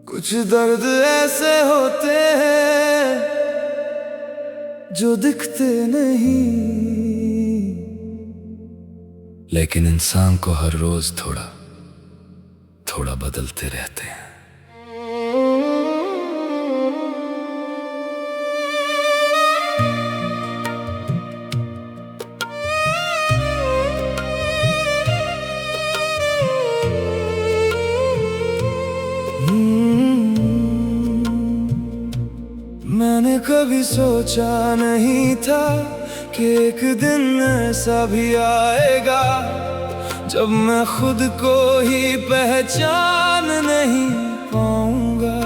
कुछ दर्द ऐसे होते हैं जो दिखते नहीं, लेकिन इंसान को हर रोज थोड़ा थोड़ा बदलते रहते हैं। मैंने कभी सोचा नहीं था कि एक दिन ऐसा भी आएगा जब मैं खुद को ही पहचान नहीं पाऊंगा।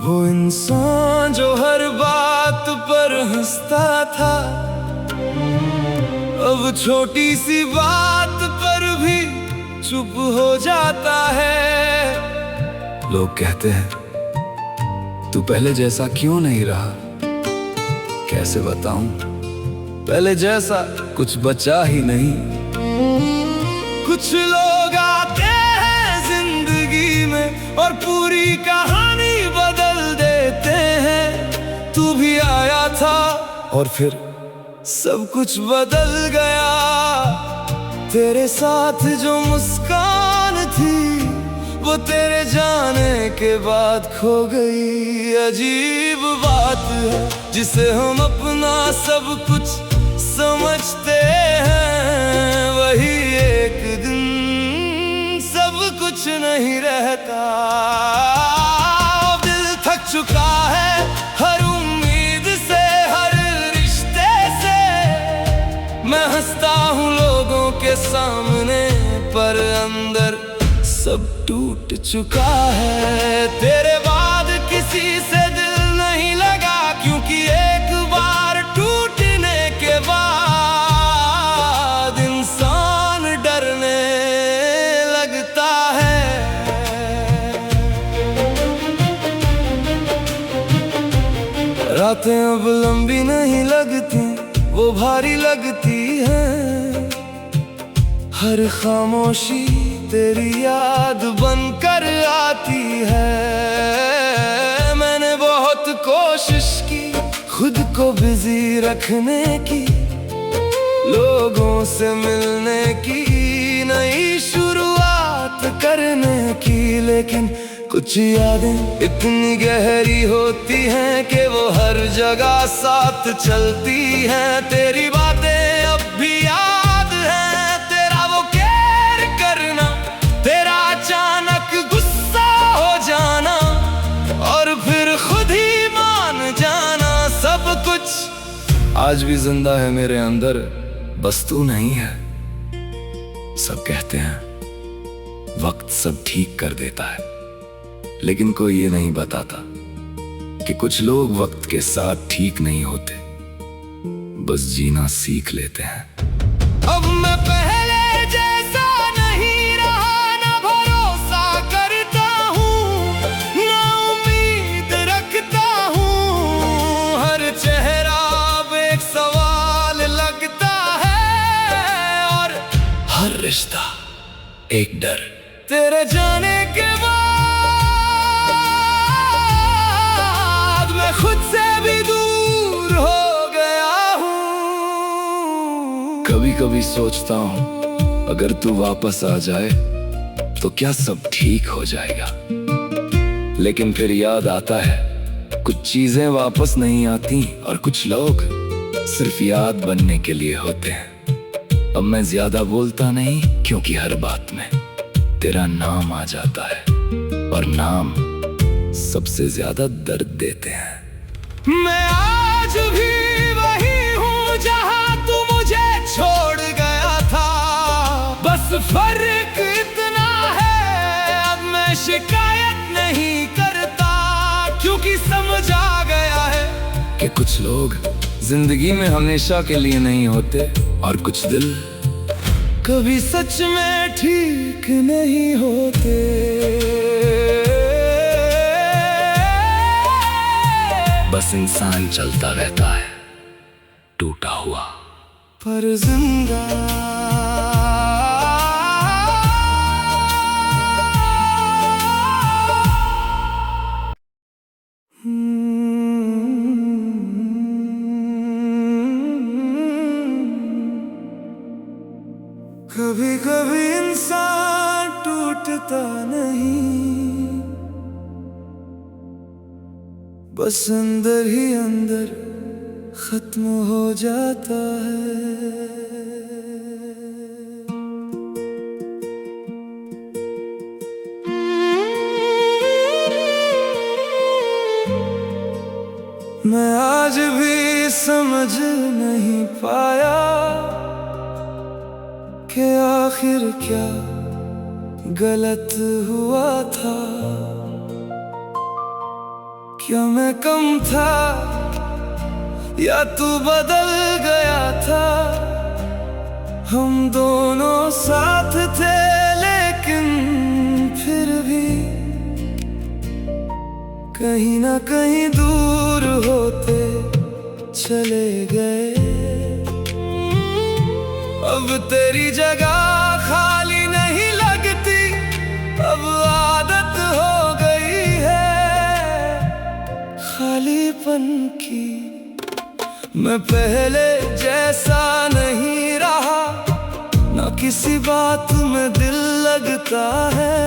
वो इंसान जो हर बात पर हंसता था, अब छोटी सी बात पर भी चुप हो जाता है। लोग कहते हैं तू पहले जैसा क्यों नहीं रहा। कैसे बताऊं, पहले जैसा कुछ बचा ही नहीं। कुछ लोग आते हैं जिंदगी में और पूरी कहानी बदल देते हैं। तू भी आया था और फिर सब कुछ बदल गया। तेरे साथ जो मुस्कान थी वो तेरे जाने के बाद खो गई। अजीब बात है जिसे हम अपना सब कुछ समझते हैं, वही एक दिन सब कुछ नहीं रहता। दिल थक चुका है हर उम्मीद से, हर रिश्ते से। मैं हंसता हूँ लोगों के सामने पर अंदर सब टूट चुका है। तेरे बाद किसी से दिल नहीं लगा, क्योंकि एक बार टूटने के बाद इंसान डरने लगता है। रातें अब लंबी नहीं लगती, वो भारी लगती हैं। हर खामोशी तेरी याद बनकर आती है। मैंने बहुत कोशिश की खुद को बिजी रखने की, लोगों से मिलने की, नई शुरुआत करने की, लेकिन कुछ यादें इतनी गहरी होती हैं कि वो हर जगह साथ चलती हैं। तेरी बातें अब भी याद हैं, तेरा वो केयर करना, तेरा अचानक गुस्सा हो जाना और फिर खुद ही मान जाना। सब कुछ आज भी जिंदा है मेरे अंदर, बस तू नहीं है। सब कहते हैं वक्त सब ठीक कर देता है, लेकिन कोई ये नहीं बताता कि कुछ लोग वक्त के साथ ठीक नहीं होते, बस जीना सीख लेते हैं। अब मैं पहले जैसा नहीं रहा, ना भरोसा करता हूँ, ना उम्मीद रखता हूँ। हर चेहरा अब एक सवाल लगता है और हर रिश्ता एक डर। तेरे जाने के मैं खुद से भी दूर हो गया हूँ। कभी कभी सोचता हूँ अगर तू वापस आ जाए तो क्या सब ठीक हो जाएगा, लेकिन फिर याद आता है कुछ चीजें वापस नहीं आती और कुछ लोग सिर्फ याद बनने के लिए होते हैं। अब मैं ज्यादा बोलता नहीं, क्योंकि हर बात में तेरा नाम आ जाता है और नाम सबसे ज्यादा दर्द देते हैं। मैं आज भी वही हूँ जहाँ तू मुझे छोड़ गया था, बस फर्क इतना है अब मैं शिकायत नहीं करता, क्योंकि समझ आ गया है कि कुछ लोग जिंदगी में हमेशा के लिए नहीं होते और कुछ दिल कभी सच में ठीक नहीं होते। बस इंसान चलता रहता है टूटा हुआ, पर जिंदा। कभी कभी इंसान टूटता नहीं, बस अंदर ही अंदर खत्म हो जाता है। मैं आज भी समझ नहीं पाया कि आखिर क्या गलत हुआ था। क्या मैं कम था या तू बदल गया था। हम दोनों साथ थे लेकिन फिर भी कहीं ना कहीं दूर होते चले गए। अब तेरी जगह खाली नहीं लगती, अब आदत हो गई है खालीपन की। मैं पहले जैसा नहीं रहा, ना किसी बात में दिल लगता है,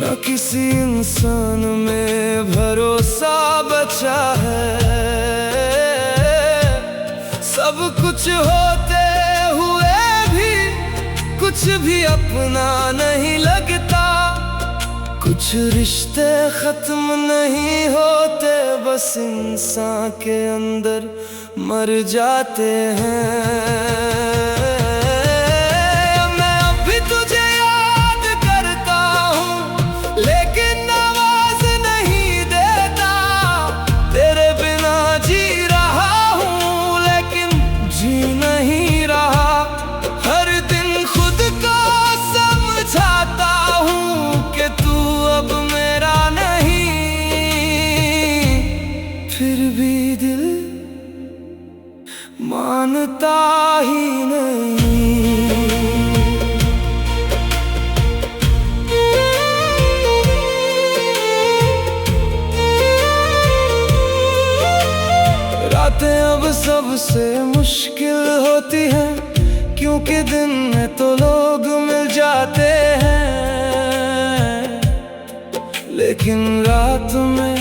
ना किसी इंसान में भरोसा बचा है। सब कुछ होते हुए भी कुछ भी अपना नहीं लगता। कुछ रिश्ते खत्म नहीं होते, बस इंसान के अंदर मर जाते हैं। मैं अब भी तुझे याद करता हूँ लेकिन आवाज नहीं देता। तेरे बिना जी रहा हूँ लेकिन जी नहीं रहा। हर दिन खुद को समझाता हूँ कि तू अब मेरा नहीं, फिर भी दिल मानता ही नहीं। रातें अब सबसे मुश्किल होती हैं, क्योंकि दिन में तो लोग मिल जाते हैं लेकिन रात में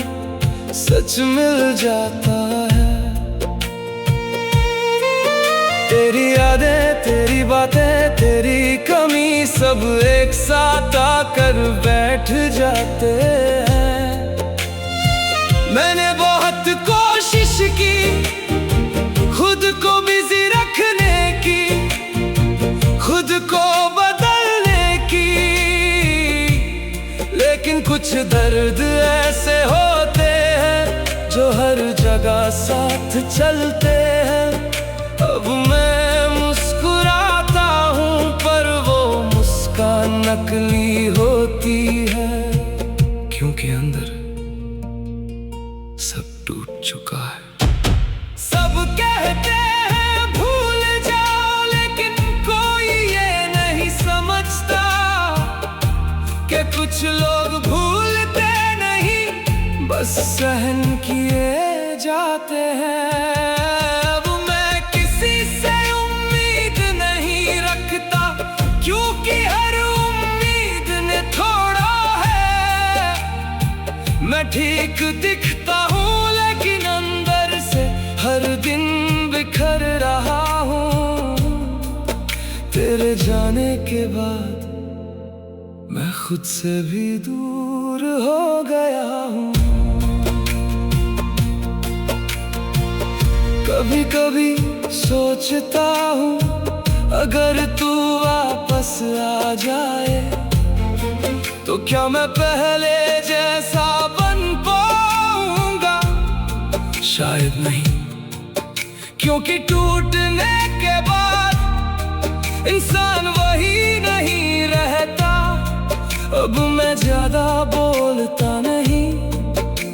सच मिल जाता है। तेरी यादें, तेरी बातें, तेरी कमी सब एक साथ आकर बैठ जाते हैं। मैंने बहुत कोशिश की खुद को बिजी रखने की, खुद को बदलने की, लेकिन कुछ दर्द ऐसे होते हैं जो हर जगह साथ चलते हैं। अब मैं मुस्कुराता हूँ पर वो मुस्कान नकली होती है, क्योंकि अंदर सब टूट चुका है। सब कहते हैं भूल जाओ लेकिन कोई ये नहीं समझता कि कुछ लोग भूलते नहीं, बस सहन किए जाते हैं। अब मैं किसी से उम्मीद नहीं रखता, क्योंकि हर उम्मीद ने थोड़ा है। मैं ठीक दिखता हूँ लेकिन अंदर से हर दिन बिखर रहा हूँ। तेरे जाने के बाद मैं खुद से भी दूर हो गया हूँ। कभी कभी सोचता हूँ अगर तू वापस आ जाए तो क्या मैं पहले जैसा बन पाऊंगा। शायद नहीं, क्योंकि टूटने के बाद इंसान वही नहीं रहता। अब मैं ज्यादा बोलता नहीं,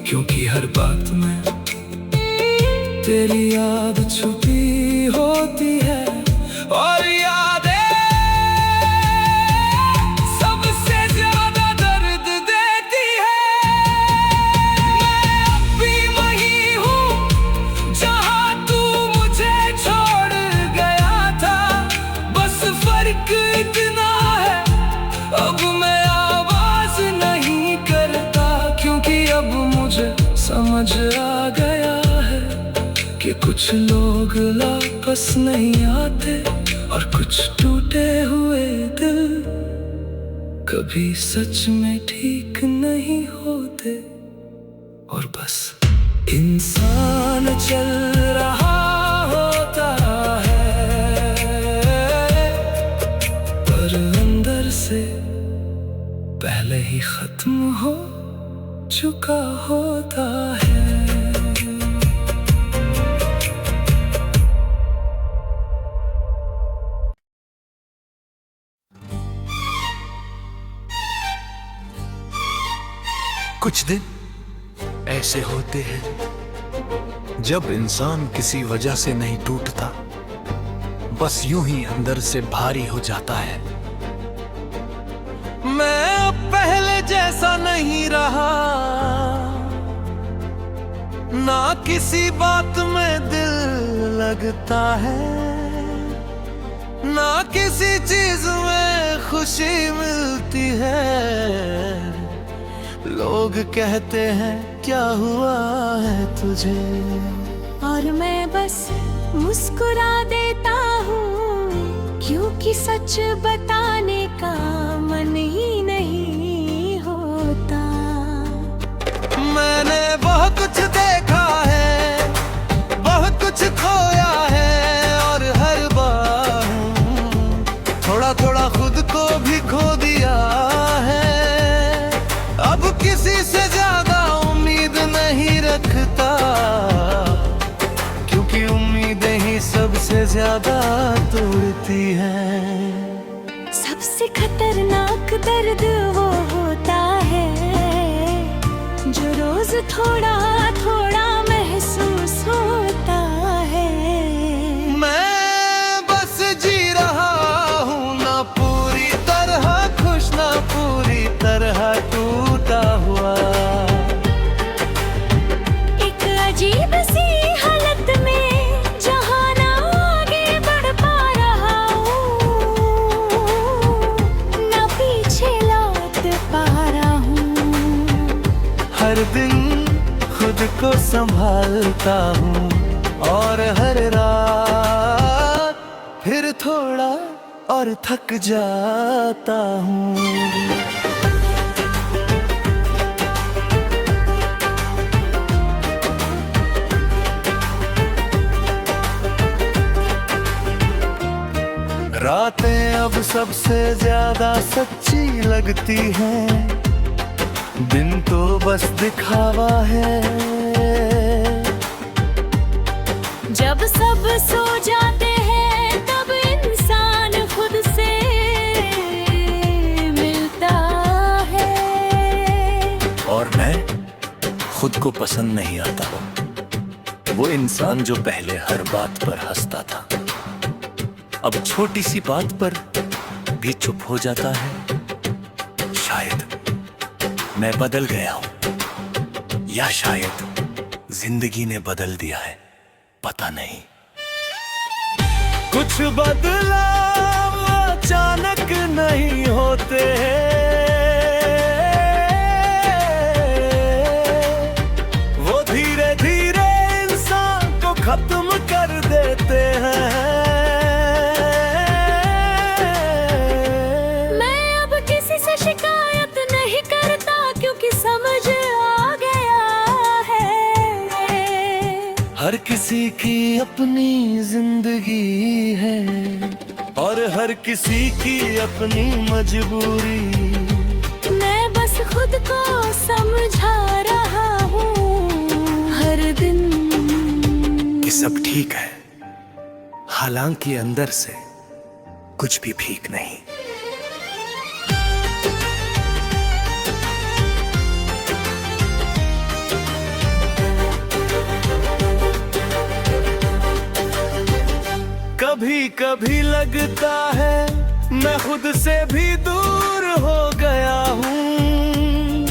क्योंकि हर बात में तेरी याद छुपी होती है और यादें सबसे ज्यादा दर्द देती है। मैं अब भी वही हूँ जहाँ तू मुझे छोड़ गया था, बस फर्क इतना है अब मैं आवाज नहीं करता, क्योंकि अब मुझे समझ आ गया कि कुछ लोग वापस नहीं आते और कुछ टूटे हुए दिल कभी सच में ठीक नहीं होते। और बस इंसान चल रहा होता है पर अंदर से पहले ही खत्म हो चुका होता है। कुछ दिन ऐसे होते हैं जब इंसान किसी वजह से नहीं टूटता, बस यूं ही अंदर से भारी हो जाता है। मैं अब पहले जैसा नहीं रहा, ना किसी बात में दिल लगता है, ना किसी चीज में खुशी मिलती है। लोग कहते हैं क्या हुआ है तुझे, और मैं बस मुस्कुरा देता हूँ, क्योंकि सच बताने का मन ही नहीं होता। मैंने बहुत कुछ देखा है, बहुत कुछ खोया है, और हर बार थोड़ा थोड़ा खुद को भी खो दिया है। अब किसी से ज्यादा उम्मीद नहीं रखता, क्योंकि उम्मीदें ही सबसे ज्यादा तोड़ती हैं। सबसे खतरनाक दर्द वो होता है जो रोज थोड़ा थोड़ा महसूस होता है। मैं बस जी रहा हूँ, ना पूरी तरह खुश ना पूरी तरह टूटा हुआ। एक अजीब सी हालत में जहाँ ना आगे बढ़ पा रहा हूँ, ना पीछे लौट पा रहा हूँ। हर दिन खुद को संभालता हूँ और हर रात फिर थोड़ा और थक जाता हूँ। रातें अब सबसे ज्यादा सच्ची लगती हैं, दिन तो बस दिखावा है। जब सब सो जाते हैं तब इंसान खुद से मिलता है। और मैं खुद को पसंद नहीं आता, वो इंसान जो पहले हर बात पर हंसता था, अब छोटी सी बात पर भी चुप हो जाता है। शायद मैं बदल गया हूं, या शायद जिंदगी ने बदल दिया है, पता नहीं। कुछ बदलाव अचानक नहीं होते वो धीरे धीरे इंसान को खत्म कर देते हैं। शिकायत नहीं करता, क्योंकि समझ आ गया है हर किसी की अपनी जिंदगी है और हर किसी की अपनी मजबूरी। मैं बस खुद को समझा रहा हूँ हर दिन कि सब ठीक है, हालांकि अंदर से कुछ भी ठीक नहीं। कभी लगता है मैं खुद से भी दूर हो गया हूँ,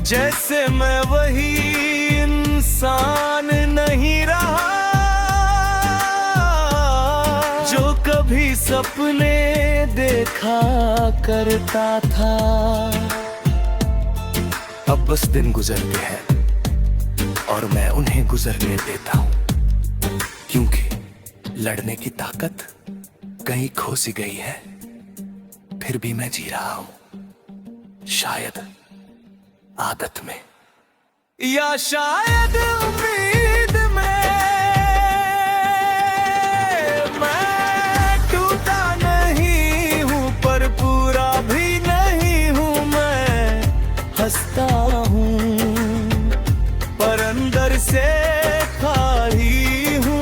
जैसे मैं वही इंसान नहीं रहा जो कभी सपने देखा करता था। अब बस दिन गुजरते हैं और मैं उन्हें गुजरने देता हूँ, क्योंकि लड़ने की ताकत कहीं खो सी गई है। फिर भी मैं जी रहा हूँ, शायद आदत में या शायद उम्मीद में। मैं टूटा नहीं हूँ पर पूरा भी नहीं हूँ, मैं हंसता हूँ पर अंदर से खाली हूँ।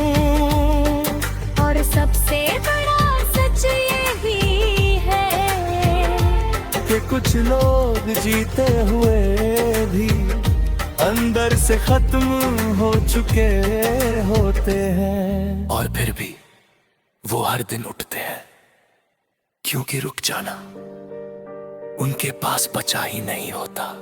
और सबसे बड़ा सच ये भी है कि कुछ लोग जीते हुए भी अंदर से खत्म हो चुके होते हैं। और फिर भी वो हर दिन उठते हैं, क्योंकि रुक जाना उनके पास बचा ही नहीं होता।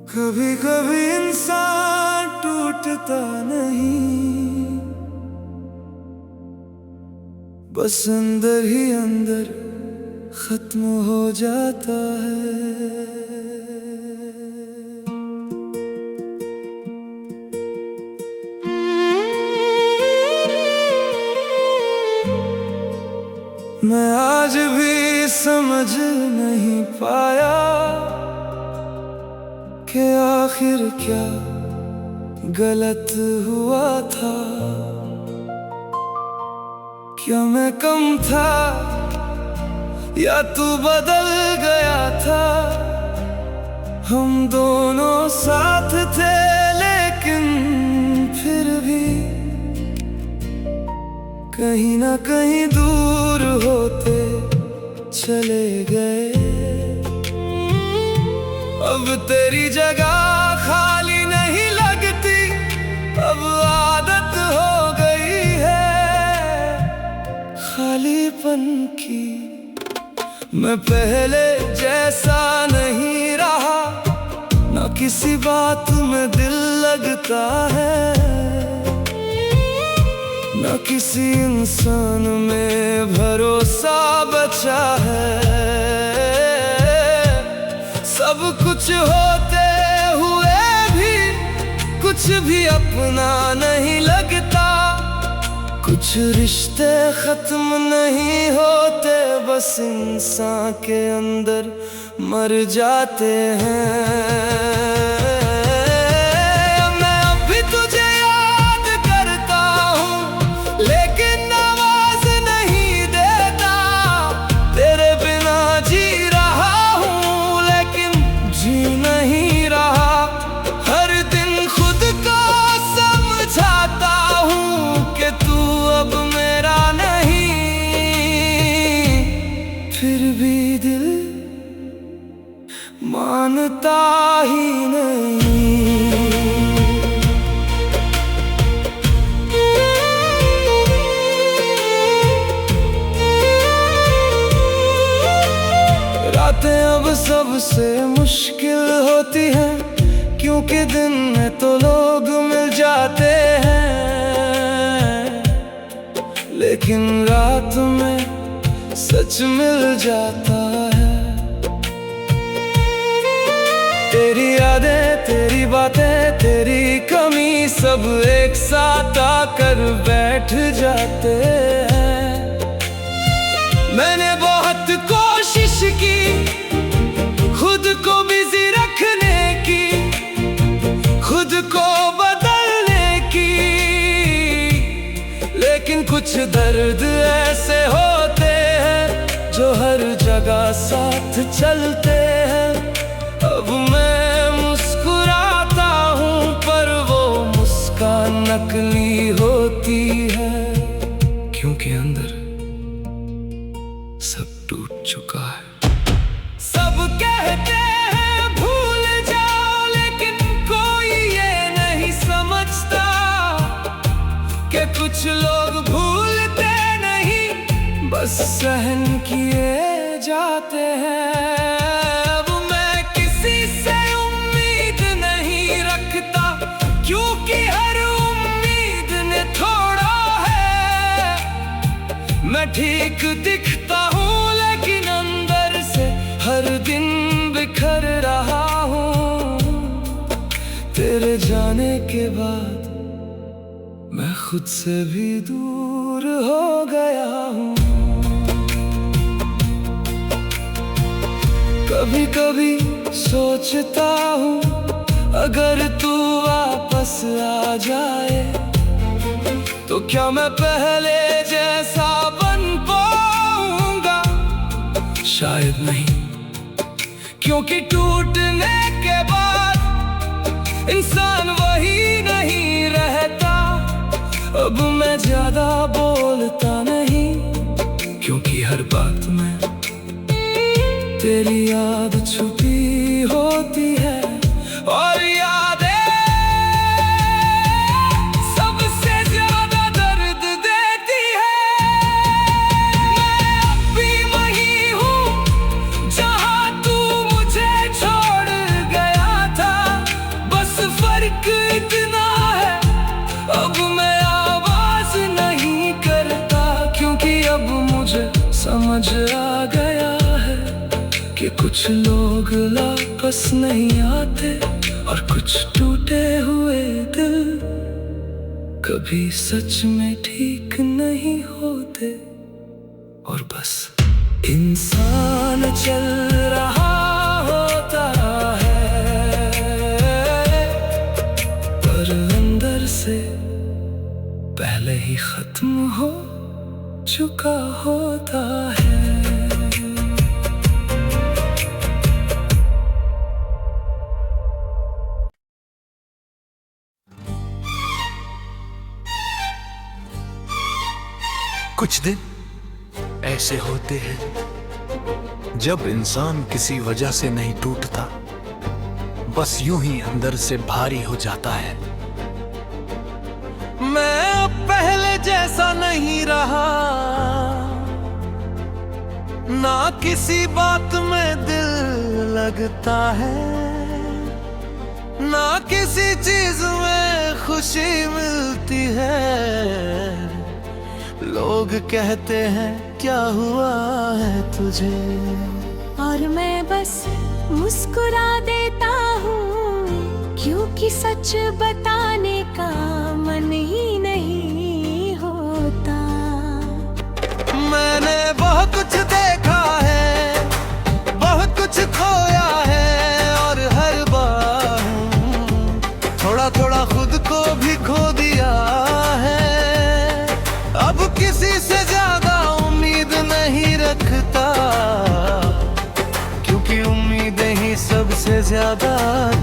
कभी कभी इंसान टूटता नहीं, बस अंदर ही अंदर खत्म हो जाता है। मैं आज भी समझ नहीं पाया कि आखिर क्या गलत हुआ था। क्या मैं कम था या तू बदल गया था। हम दोनों साथ थे लेकिन फिर भी कहीं ना कहीं दूर होते चले गए। अब तेरी जगह खाली नहीं लगती, अब आदत हो गई है खालीपन की। मैं पहले जैसा नहीं रहा, ना किसी बात में दिल लगता है, ना किसी इंसान में भरोसा बचा है। सब कुछ होते हुए भी कुछ भी अपना नहीं लगता। कुछ रिश्ते खत्म नहीं होते, बस इंसान के अंदर मर जाते हैं। मैं अब भी तुझे याद करता हूँ लेकिन आवाज नहीं देता। तेरे बिना जी रहा हूँ लेकिन जी नहीं रहा। हर दिन खुद को समझाता हूँ कि तू अब मेरा नहीं, फिर भी दिल मानता ही नहीं। रातें अब सबसे मुश्किल होती हैं, क्योंकि दिन में तो लोग मिल जाते हैं लेकिन रात में सच मिल जाता है। तेरी यादें, तेरी बातें, तेरी कमी सब एक साथ आकर बैठ जाते हैं। मैंने बहुत कोशिश की खुद को बिजी रखने की, खुद को बदलने की, लेकिन कुछ दर्द ऐसे होते हैं जो हर जगह साथ चलते हैं। अब मैं मुस्कुराता मैं ठीक दिखता हूँ लेकिन अंदर से हर दिन बिखर रहा हूँ। तेरे जाने के बाद मैं खुद से भी दूर हो गया हूँ। कभी कभी सोचता हूँ अगर तू वापस आ जाए तो क्या मैं पहले जैसा बन पाऊंगा? शायद नहीं, क्योंकि टूटने के बाद इंसान वही नहीं रहता। अब मैं ज्यादा बोलता नहीं, क्योंकि हर बात में तेरी याद छुपी होती है। और यादें सबसे ज्यादा दर्द देती है। मैं अब भी वही हूँ जहाँ तू मुझे छोड़ गया था। बस फर्क इतना है, अब मैं आवाज नहीं करता, क्योंकि अब मुझे समझ आ गया है कि कुछ लोग वापस नहीं आते और कुछ टूटे हुए दिल कभी सच में ठीक नहीं होते। और बस इंसान चल रहा होता है, पर अंदर से पहले ही खत्म हो चुका होता है। कुछ दिन ऐसे होते हैं जब इंसान किसी वजह से नहीं टूटता, बस यूं ही अंदर से भारी हो जाता है। मैं अब पहले जैसा नहीं रहा, ना किसी बात में दिल लगता है, ना किसी चीज में खुशी मिलती है। लोग कहते हैं क्या हुआ है तुझे, और मैं बस मुस्कुरा देता हूँ, क्योंकि सच बताने का मन ही नहीं होता। मैंने बहुत कुछ देखा है, बहुत कुछ खोया है, और हर बार थोड़ा थोड़ा खुद को भी खो दिया है। अब किसी से ज्यादा उम्मीद नहीं रखता, क्योंकि उम्मीदें ही सबसे ज्यादा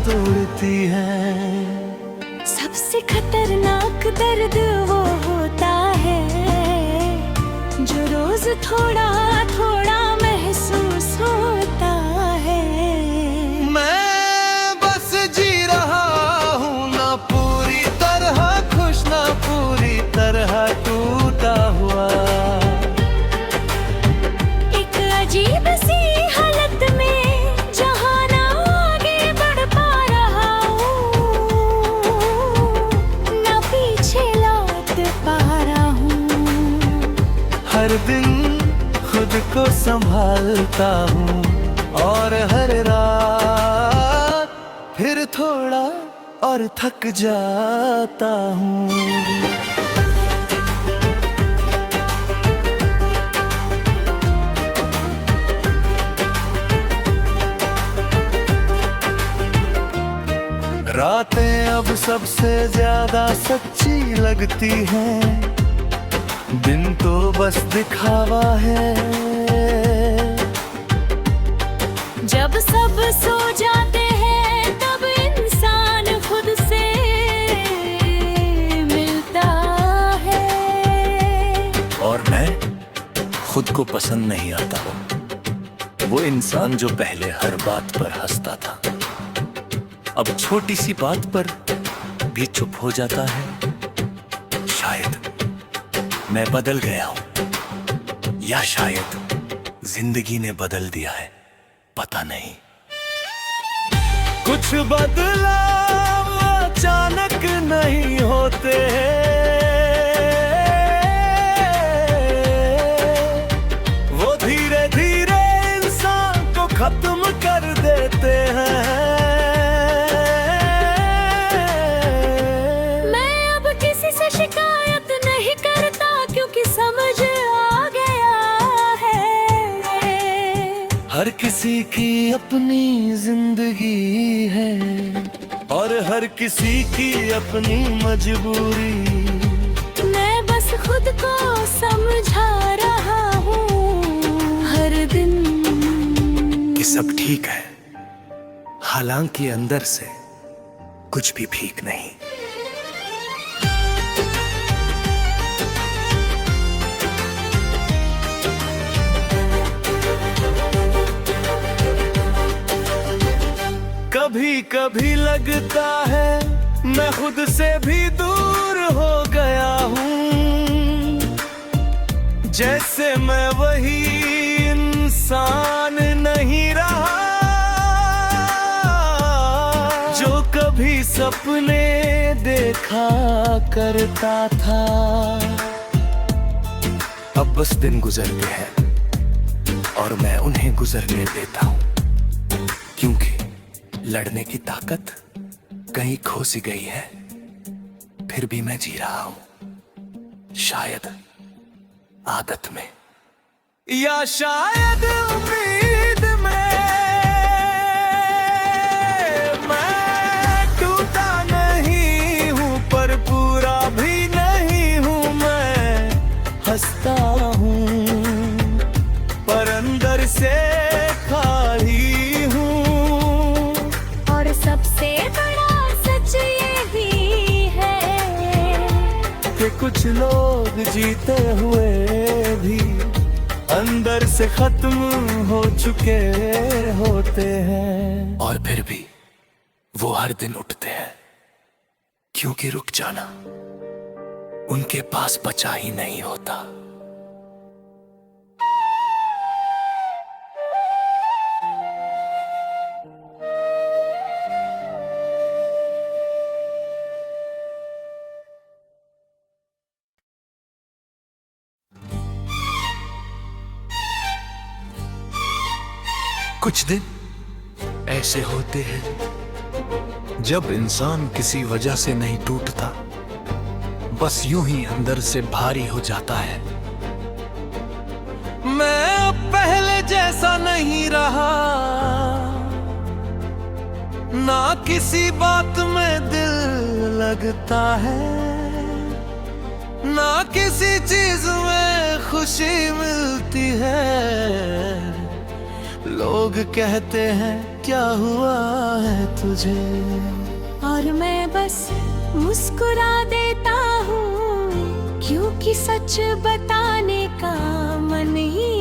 तोड़ती हैं। सबसे खतरनाक दर्द वो होता है जो रोज थोड़ा थोड़ा महसूस होता है। मैं बस जी रहा हूँ, ना पूरी तरह खुश, ना पूरी तरह टूटा हुआ। एक अजीब सी हालत में जहाँ ना आगे बढ़ पा रहा हूँ, ना पीछे लौट पा रहा हूँ। हर दिन खुद को संभालता हूँ, और हर रात फिर थोड़ा और थक जाता हूँ। रातें अब सबसे ज्यादा सच्ची लगती हैं, दिन तो बस दिखावा है। जब सब सो जाते हैं तब इंसान खुद से मिलता है। और मैं खुद को पसंद नहीं आता, वो इंसान जो पहले हर बात पर हंसता था, अब छोटी सी बात पर भी चुप हो जाता है। शायद मैं बदल गया हूं, या शायद जिंदगी ने बदल दिया है, पता नहीं। कुछ बदलाव अचानक नहीं होते हैं, हर किसी की अपनी जिंदगी है और हर किसी की अपनी मजबूरी। मैं बस खुद को समझा रहा हूँ हर दिन कि सब ठीक है, हालांकि अंदर से कुछ भी ठीक नहीं। कभी कभी लगता है मैं खुद से भी दूर हो गया हूँ, जैसे मैं वही इंसान नहीं रहा जो कभी सपने देखा करता था। अब बस दिन गुजरते हैं और मैं उन्हें गुजरने देता हूँ, क्योंकि लड़ने की ताकत कहीं खो सी गई है। फिर भी मैं जी रहा हूं, शायद आदत में या शायद उम्मीद में। मैं टूटा नहीं हूं पर पूरा भी नहीं हूं, मैं हंसता हूं पर अंदर से खाली हूं। और सबसे बड़ा सच ये भी है कि कुछ लोग जीते हुए भी अंदर से खत्म हो चुके होते हैं। और फिर भी वो हर दिन उठते हैं, क्योंकि रुक जाना उनके पास बचा ही नहीं होता। कुछ दिन ऐसे होते हैं जब इंसान किसी वजह से नहीं टूटता, बस यूं ही अंदर से भारी हो जाता है। मैं अब पहले जैसा नहीं रहा, ना किसी बात में दिल लगता है, ना किसी चीज में खुशी मिलती है। लोग कहते हैं क्या हुआ है तुझे, और मैं बस मुस्कुरा देता हूँ, क्योंकि सच बताने का मन ही